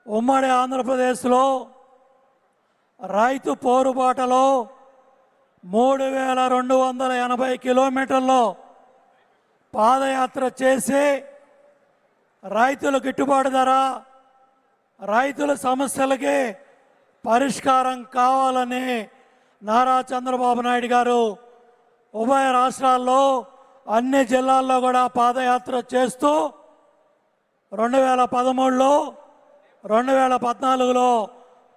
ఉమ్మడి ఆంధ్రప్రదేశ్లో రైతు పోరుబాటలో 3280 కిలోమీటర్లో పాదయాత్ర చేసి రైతుల గిట్టుబాటు ధర, రైతుల సమస్యలకి పరిష్కారం కావాలని నారా చంద్రబాబు నాయుడు గారు ఉభయ రాష్ట్రాల్లో అన్ని జిల్లాల్లో కూడా పాదయాత్ర చేస్తూ 2013లో 2014లో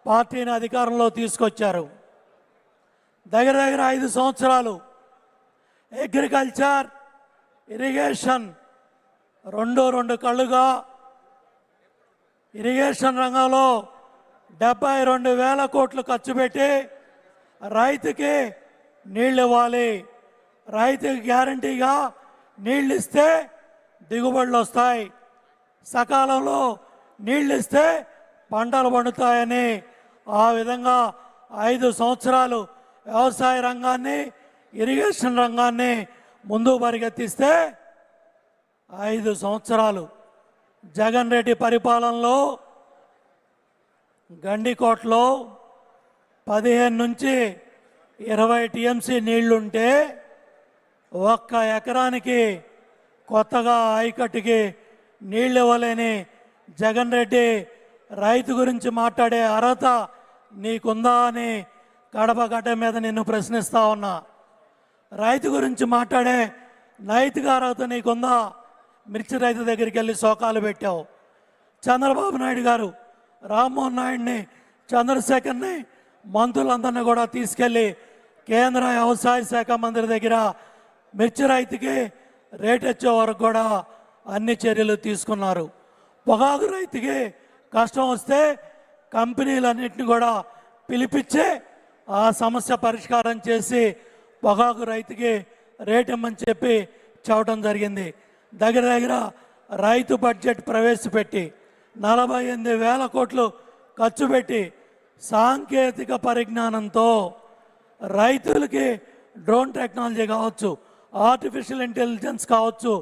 పార్టీని అధికారంలో తీసుకొచ్చారు. దగ్గర 5 సంవత్సరాలు అగ్రికల్చర్, ఇరిగేషన్ రెండు కళ్ళుగా ఇరిగేషన్ రంగంలో 72,000 కోట్లు ఖర్చు పెట్టి రైతుకి నీళ్ళు ఇవ్వాలి. రైతుకి గ్యారంటీగా నీళ్ళు ఇస్తే దిగుబడులు వస్తాయి, సకాలంలో నీళ్ళు ఇస్తే పంటలు పండుతాయని ఆ విధంగా 5 సంవత్సరాలు వ్యవసాయ రంగాన్ని, ఇరిగేషన్ రంగాన్ని ముందు పరిగెత్తిస్తే 5 సంవత్సరాలు జగన్ రెడ్డి పరిపాలనలో గండికోటలో 15 నుంచి 20 టీఎంసీ నీళ్లుంటే 1 ఎకరానికి కొత్తగా ఆయకట్టుకి నీళ్ళు ఇవ్వలేని జగన్ రెడ్డి రైతు గురించి మాట్లాడే అర్హత నీకుందా అని కడప గడ్డ మీద నిన్ను ప్రశ్నిస్తా ఉన్నా. రైతు గురించి మాట్లాడే నైతిక అర్హత నీకుందా? మిర్చి రైతు దగ్గరికి వెళ్ళి శోకాలు పెట్టావు. చంద్రబాబు నాయుడు గారు రామ్మోహన్ నాయుడిని, చంద్రశేఖర్ని, మంత్రులందరినీ కూడా తీసుకెళ్ళి కేంద్ర వ్యవసాయ శాఖ మంత్రి దగ్గర మిర్చి రైతుకి రేట్ వచ్చే వరకు కూడా అన్ని చర్యలు తీసుకున్నారు. పొగాకు రైతుకి కష్టం వస్తే కంపెనీలన్నింటినీ కూడా పిలిపించి ఆ సమస్య పరిష్కారం చేసి పొగాకు రైతుకి రేట్ ఇమ్మని చెప్పి చెప్పడం జరిగింది. దగ్గర రైతు బడ్జెట్ ప్రవేశపెట్టి 48,000 కోట్లు ఖర్చు పెట్టి సాంకేతిక పరిజ్ఞానంతో రైతులకి డ్రోన్ టెక్నాలజీ కావచ్చు, ఆర్టిఫిషియల్ ఇంటెలిజెన్స్ కావచ్చు,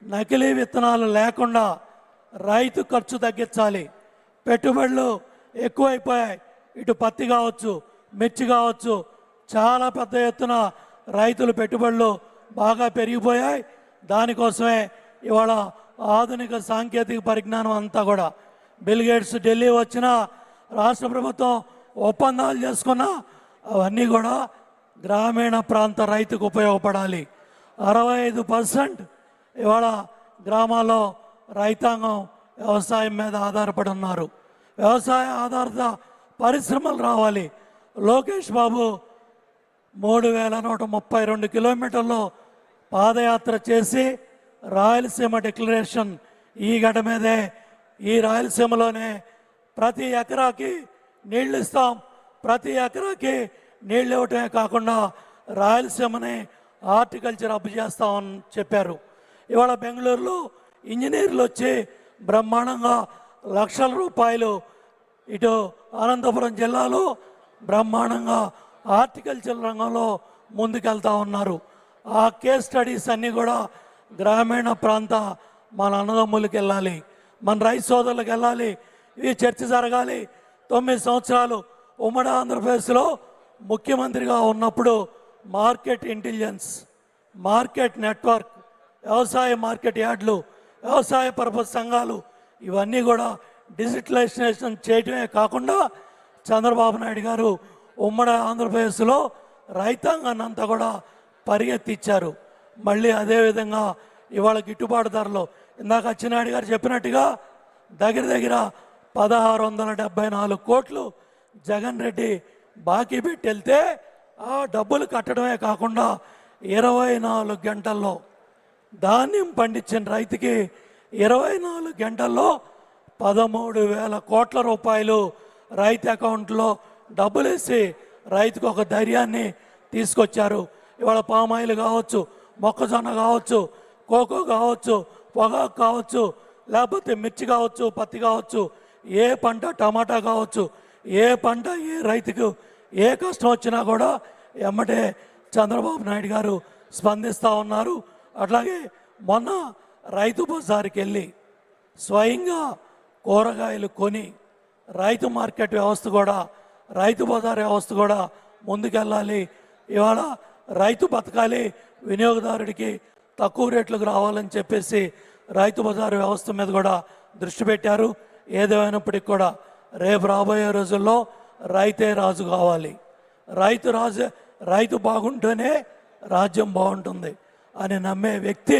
నకిలీ విత్తనాలు లేకుండా రైతు ఖర్చు తగ్గించాలి. పెట్టుబడులు ఎక్కువైపోయాయి. ఇటు పత్తి కావచ్చు, మిర్చి కావచ్చు, చాలా పెద్ద ఎత్తున రైతుల పెట్టుబడులు బాగా పెరిగిపోయాయి. దానికోసమే ఇవాళ ఆధునిక సాంకేతిక పరిజ్ఞానం అంతా కూడా బిల్ గేట్స్ ఢిల్లీ వచ్చిన, రాష్ట్ర ప్రభుత్వం ఒప్పందాలు చేసుకున్నా అవన్నీ కూడా గ్రామీణ ప్రాంత రైతుకు ఉపయోగపడాలి. 65% ఇవాళ గ్రామాల్లో రైతాంగం వ్యవసాయం మీద ఆధారపడి ఉన్నారు. వ్యవసాయ ఆధారిత పరిశ్రమలు రావాలి. లోకేష్ బాబు 3,132 కిలోమీటర్లో పాదయాత్ర చేసి రాయలసీమ డిక్లరేషన్ ఈ గడ్డ మీదే, ఈ రాయలసీమలోనే ప్రతి ఎకరాకి నీళ్ళు ఇస్తాం, ప్రతి ఎకరాకి నీళ్ళు ఇవ్వటమే కాకుండా రాయలసీమని హార్టికల్చర్ అప్ చేస్తామని చెప్పారు. ఇవాళ బెంగళూరులో ఇంజనీర్లు వచ్చి బ్రహ్మాండంగా లక్షల రూపాయలు, ఇటు అనంతపురం జిల్లాలో బ్రహ్మాండంగా హార్టికల్చర్ రంగంలో ముందుకెళ్తా ఉన్నారు. ఆ కేస్ స్టడీస్ అన్నీ కూడా గ్రామీణ ప్రాంత మన అన్నదమ్ములకు వెళ్ళాలి, మన రైతు సోదరులకు వెళ్ళాలి. ఈ చర్చ జరగాలి. 9 సంవత్సరాలు ఉమ్మడి ఆంధ్రప్రదేశ్లో ముఖ్యమంత్రిగా ఉన్నప్పుడు మార్కెట్ ఇంటెలిజెన్స్, మార్కెట్ నెట్వర్క్, వ్యవసాయ మార్కెట్ యార్డులు, వ్యవసాయ పరపతి సంఘాలు ఇవన్నీ కూడా డిజిటలైజేషన్ చేయటమే కాకుండా చంద్రబాబు నాయుడు గారు ఉమ్మడి ఆంధ్రప్రదేశ్లో రైతాంగాన్ని అంతా కూడా పరిగెత్తిచ్చారు. మళ్ళీ అదేవిధంగా ఇవాళ గిట్టుబాటు ధరలో ఇందాక అచ్చెన్నాయుడు గారు చెప్పినట్టుగా దగ్గర 1,674 కోట్లు జగన్ రెడ్డి బాకీ పెట్టి వెళ్తే ఆ డబ్బులు కట్టడమే కాకుండా 24 గంటల్లో ధాన్యం పండించిన రైతుకి 24 గంటల్లో 13,000 కోట్ల రూపాయలు రైతు అకౌంట్లో డబ్బులు వేసి రైతుకు ఒక ధైర్యాన్ని తీసుకొచ్చారు. ఇవాళ పామాయిల్ కావచ్చు, మొక్కజొన్న కావచ్చు, కోకో కావచ్చు, పొగాకు కావచ్చు, లేకపోతే మిర్చి కావచ్చు, పత్తి కావచ్చు, ఏ పంట, టమాటా కావచ్చు, ఏ పంట, ఏ రైతుకు ఏ కష్టం వచ్చినా కూడా ఎమ్మటే చంద్రబాబు నాయుడు గారు స్పందిస్తూ ఉన్నారు. అట్లాగే మొన్న రైతు బజారుకి వెళ్ళి స్వయంగా కూరగాయలు కొని రైతు మార్కెట్ వ్యవస్థ కూడా, రైతు బజార్ వ్యవస్థ కూడా ముందుకెళ్ళాలి. ఇవాళ రైతు బతకాలి, వినియోగదారుడికి తక్కువ రేట్లకు రావాలని చెప్పేసి రైతు బజారు వ్యవస్థ మీద కూడా దృష్టి పెట్టారు. ఏదేమైనప్పటికీ కూడా రేపు రాబోయే రోజుల్లో రైతే రాజు కావాలి. రైతు బాగుంటేనే రాజ్యం బాగుంటుంది అని నమ్మే వ్యక్తి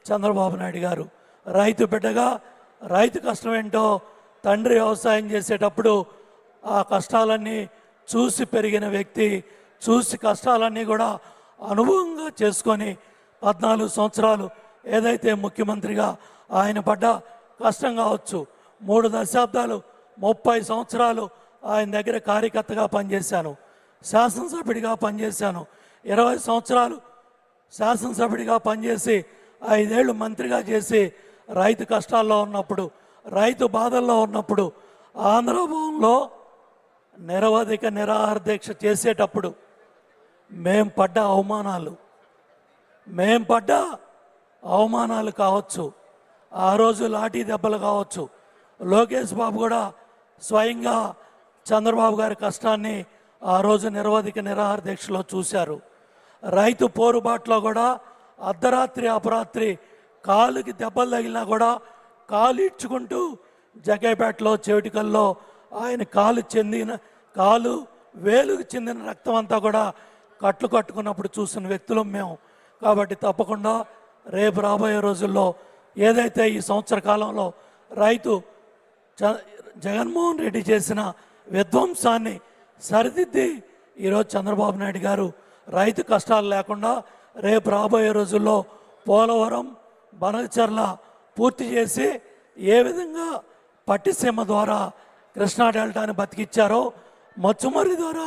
చంద్రబాబు నాయుడు గారు. రైతు బిడ్డగా రైతు కష్టం ఏంటో తండ్రి వ్యవసాయం చేసేటప్పుడు ఆ కష్టాలన్నీ చూసి పెరిగిన వ్యక్తి, చూసి కష్టాలన్నీ కూడా అనుభవంగా చేసుకొని 14 సంవత్సరాలు ఏదైతే ముఖ్యమంత్రిగా ఆయన పడ్డ కష్టం కావచ్చు, 3 దశాబ్దాలు 30 సంవత్సరాలు ఆయన దగ్గర కార్యకర్తగా పనిచేశాను, శాసనసభ్యుడిగా పనిచేశాను, 20 సంవత్సరాలు శాసనసభ్యుడిగా పనిచేసి 5 ఏళ్ళు మంత్రిగా చేసి రైతు కష్టాల్లో ఉన్నప్పుడు, రైతు బాధల్లో ఉన్నప్పుడు, ఆంధ్రభవన్లో నిరవధిక నిరాహార దీక్ష చేసేటప్పుడు మేం పడ్డ అవమానాలు కావచ్చు, ఆ రోజు లాఠీ దెబ్బలు కావచ్చు. లోకేష్ బాబు కూడా స్వయంగా చంద్రబాబు గారి కష్టాన్ని ఆ రోజు నిరవధిక నిరాహార దీక్షలో చూశారు. రైతు పోరుబాటులో కూడా అర్ధరాత్రి అపరాత్రి కాలుకి దెబ్బలు తగిలినా కూడా కాలు ఇచ్చుకుంటూ జగ్గైపేటలో చేటికల్లో ఆయన కాలు వేలుకు చెందిన రక్తం అంతా కూడా కట్లు కట్టుకున్నప్పుడు చూసిన వ్యక్తులం మేము. కాబట్టి తప్పకుండా రేపు రాబోయే రోజుల్లో ఏదైతే ఈ సంవత్సర కాలంలో రైతు జగన్మోహన్ రెడ్డి చేసిన విధ్వంసాన్ని సరిదిద్ది ఈరోజు చంద్రబాబు నాయుడు గారు రైతు కష్టాలు లేకుండా రేపు రాబోయే రోజుల్లో పోలవరం, బనకచర్ల పూర్తి చేసి ఏ విధంగా పట్టిసీమ ద్వారా కృష్ణా డెల్టాని బతికిచ్చారో, మచ్చుమర్రి ద్వారా